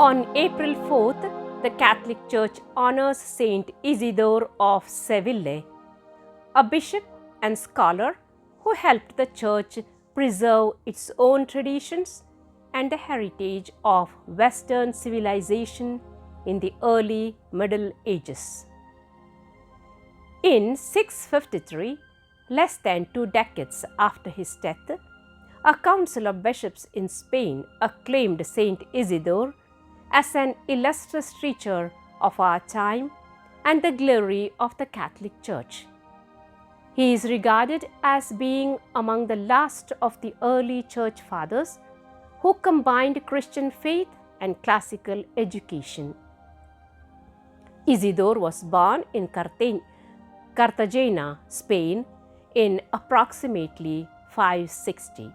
On April 4th, the Catholic Church honors Saint Isidore of Seville, a bishop and scholar who helped the Church preserve its own traditions and the heritage of Western civilization in the early Middle Ages. In 653, less than 2 decades after his death, a council of bishops in Spain acclaimed Saint Isidore as an illustrious teacher of our time and the glory of the Catholic Church. He is regarded as being among the last of the early Church Fathers who combined Christian faith and classical education. Isidore was born in Cartagena, Spain, in approximately 560.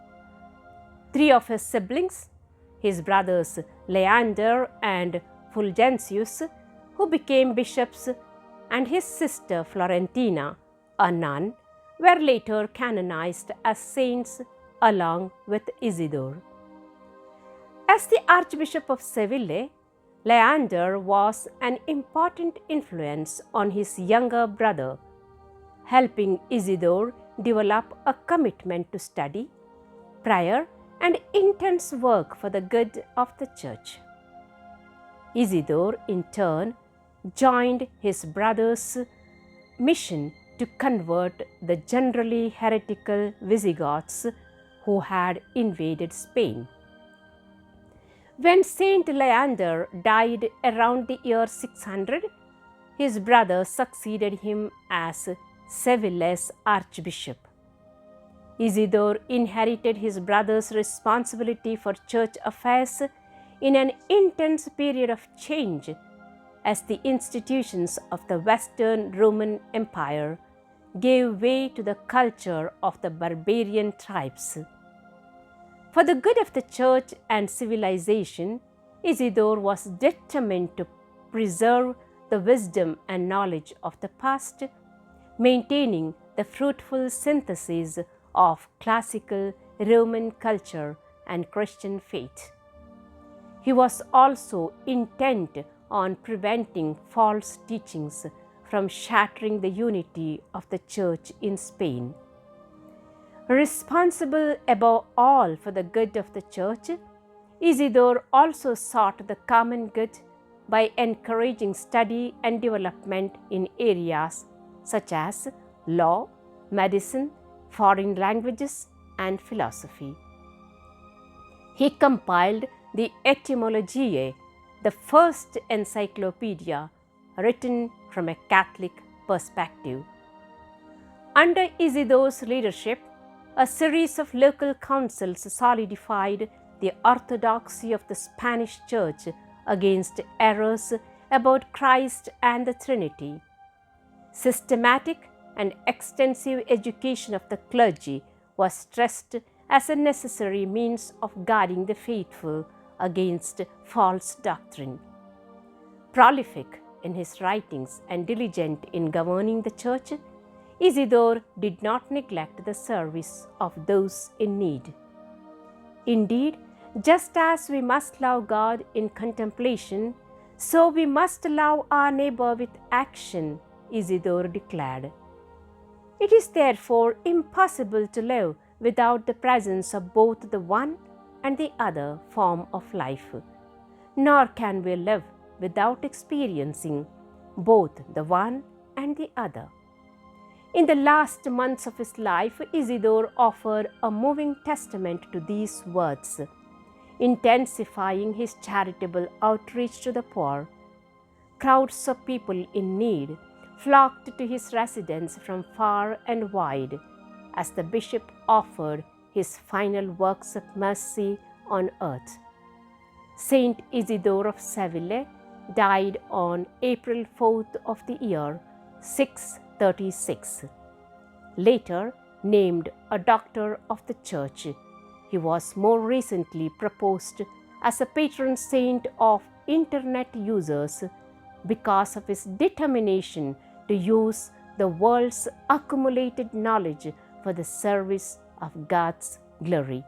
3 of his siblings, his brothers Leander and Fulgentius, who became bishops, and his sister Florentina, a nun, were later canonized as saints along with Isidore. As the Archbishop of Seville, Leander was an important influence on his younger brother, helping Isidore develop a commitment to study, prayer, and intense work for the good of the Church. Isidore, in turn, joined his brother's mission to convert the generally heretical Visigoths who had invaded Spain. When Saint Leander died around the year 600, his brother succeeded him as Seville's archbishop. Isidore inherited his brother's responsibility for church affairs in an intense period of change as the institutions of the Western Roman Empire gave way to the culture of the barbarian tribes. For the good of the Church and civilization, Isidore was determined to preserve the wisdom and knowledge of the past, maintaining the fruitful synthesis of classical Roman culture and Christian faith. He was also intent on preventing false teachings from shattering the unity of the Church in Spain. Responsible above all for the good of the Church, Isidore also sought the common good by encouraging study and development in areas such as law, medicine, foreign languages, and philosophy. He compiled the Etymologiae, the first encyclopedia written from a Catholic perspective. Under Isidore's leadership, a series of local councils solidified the orthodoxy of the Spanish Church against errors about Christ and the Trinity. Systematic and extensive education of the clergy was stressed as a necessary means of guarding the faithful against false doctrine. Prolific in his writings and diligent in governing the Church, Isidore did not neglect the service of those in need. Indeed, just as we must love God in contemplation, so we must love our neighbor with action, Isidore declared. It is therefore impossible to live without the presence of both the one and the other form of life, nor can we live without experiencing both the one and the other. In the last months of his life, Isidore offered a moving testament to these words, intensifying his charitable outreach to the poor. Crowds of people in need flocked to his residence from far and wide as the bishop offered his final works of mercy on earth. Saint Isidore of Seville died on April 4th of the year 636. Later named a doctor of the Church, he was more recently proposed as a patron saint of internet users because of his determination to use the world's accumulated knowledge for the service of God's glory.